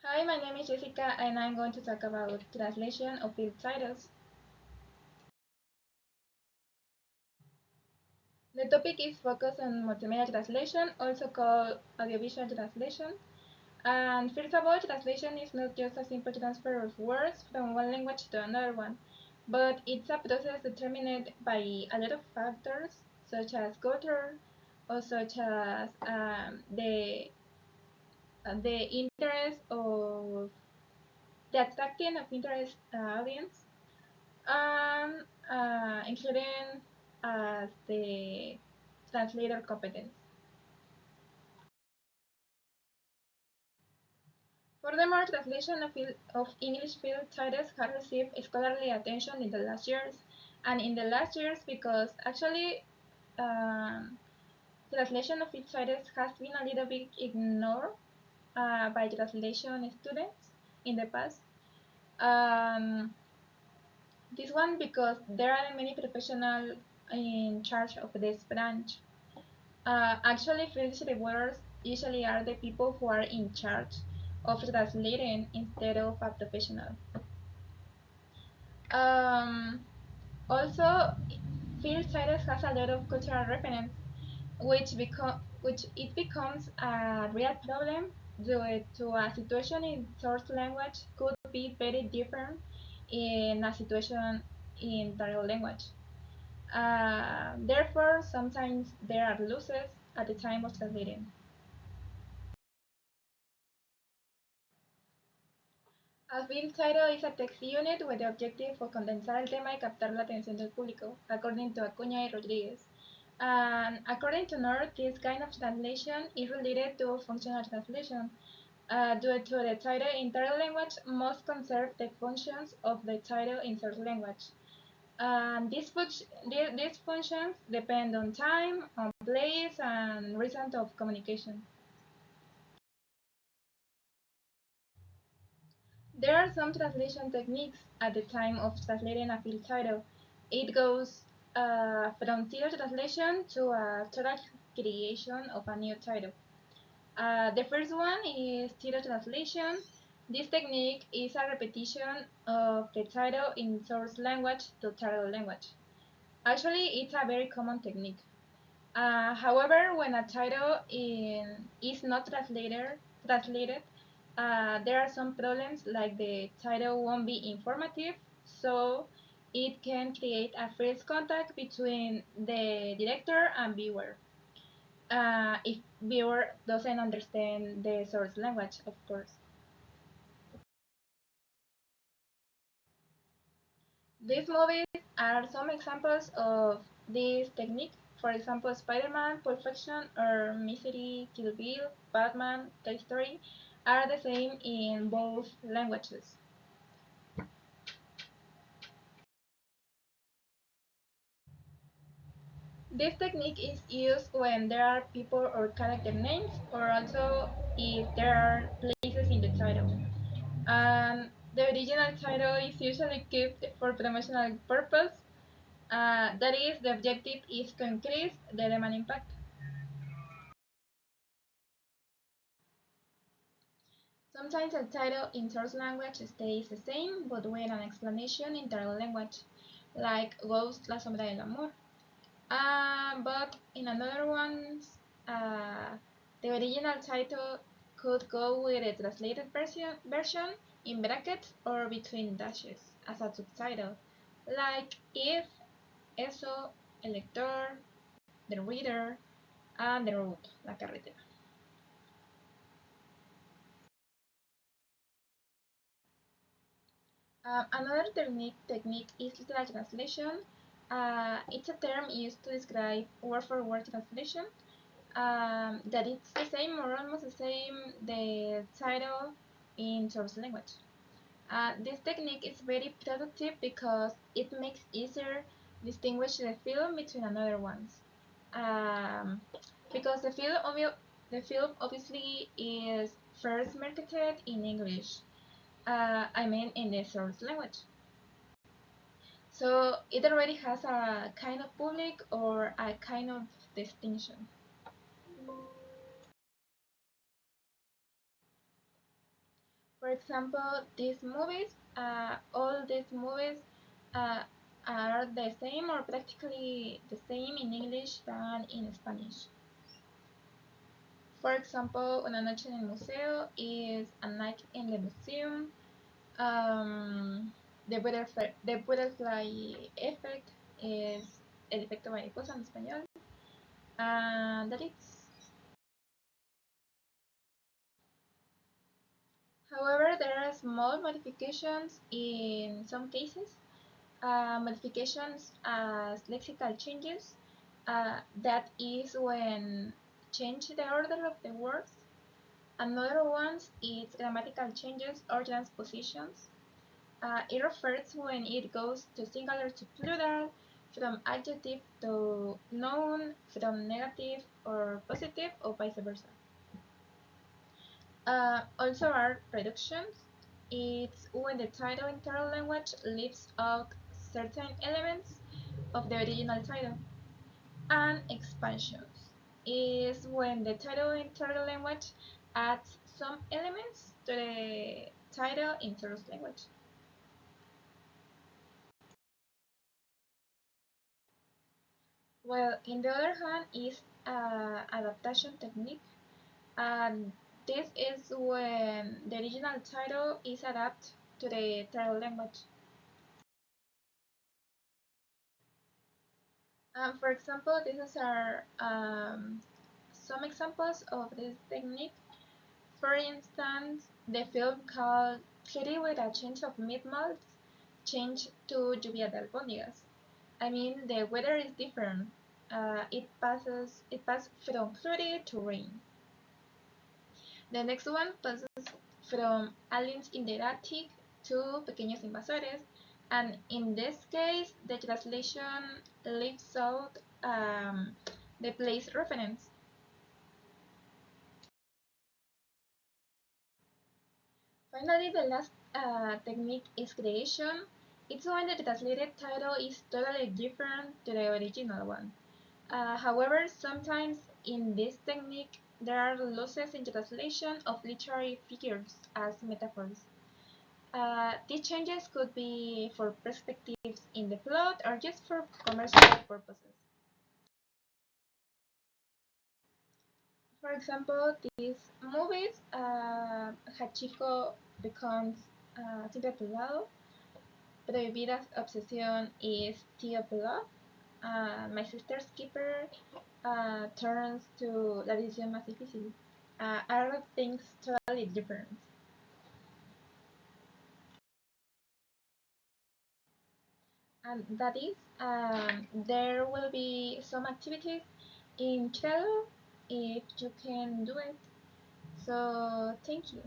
Hi, my name is Jessica and I'm going to talk about translation of field titles. The topic is focused on multimedia translation, also called audiovisual translation. And first of all, translation is not just a simple transfer of words from one language to another one, but it's a process determined by a lot of factors, such as culture, or such as the interest of the attracting of interest audience including the translator competence. Furthermore, translation of English field titles has received scholarly attention in the last years, and in the last years because actually um, translation of field titles has been a little bit ignored by translation students in the past. Um, this one because there are many professionals in charge of this branch. Actually, field reviewers usually are the people who are in charge of translating instead of a professional. Um, Also, field titles has a lot of cultural reference, which it becomes a real problem due to a situation in source language could be very different in a situation in target language. Therefore, sometimes there are losses at the time of translating. A film title is a text unit with the objective of condensar el tema y captar la atención del público, according to Acuña y Rodriguez. And according to North, this kind of translation is related to functional translation. Due to the title in target language must conserve the functions of the title in source language. These functions depend on time, on place, and reason of communication. There are some translation techniques at the time of translating a field title. It goes from zero translation to a total creation of a new title. The first one is zero translation. This technique is a repetition of the title in source language to target language. Actually, it's a very common technique. However, when a title is not translated, there are some problems like the title won't be informative, so it can create a first contact between the director and viewer. If viewer doesn't understand the source language, of course. These movies are some examples of this technique. For example, Spider-Man, Pulp Fiction, or Misery, Kill Bill, Batman, Toy Story are the same in both languages. This technique is used when there are people or character names, or also if there are places in the title. And the original title is usually kept for promotional purpose. That is, the objective is to increase the demand impact. Sometimes the title in source language stays the same, but with an explanation in target language, like Ghost, La Sombra del Amor. But in another ones, the original title could go with a translated version in brackets or between dashes as a subtitle, like If, Eso, El Lector, The Reader, and The Route, La Carretera. Another technique is literal translation. It's a term used to describe word-for-word translation. That it's the same or almost the same the title in source language. This technique is very productive because it makes easier distinguish the film between another ones. Um, because the film obviously is first marketed in English. I mean in the source language. So it already has a kind of public or a kind of distinction. For example, all these movies uh, are the same or practically the same in English than in Spanish. For example, Una noche en el museo is a night in the museum. The butterfly effect is el efecto mariposa en español. And that is. However, there are small modifications in some cases. Modifications as lexical changes. That is when change the order of the words. Another one is grammatical changes or transpositions. It refers when it goes to singular to plural, from adjective to noun, from negative or positive, or vice versa. Also are reductions. It's when the title in third language leaves out certain elements of the original title. And expansions is when the title in third language adds some elements to the title in third language. Well, in the other hand is adaptation technique, and this is when the original title is adapted to the third language. For example, these are some examples of this technique. For instance, the film called Kitty with a Change of Meatballs changed to Lluvia de Albóndigas. I mean, the weather is different. It passed from cloudy to rain. The next one passes from Aliens in the Attic to Pequeños Invasores, and in this case, the translation leaves out the place reference. Finally, the last technique is creation. It's when the translated title is totally different to the original one. However, sometimes in this technique, there are losses in translation of literary figures as metaphors. These changes could be for perspectives in the plot or just for commercial purposes. For example, these movies, Hachiko becomes Siempre a tu lado, Prohibida's obsession is Tío Pelot, My Sister's Keeper turns to La decisión más difícil. Are things totally different. And that is, there will be some activities in Trello if you can do it. So, thank you.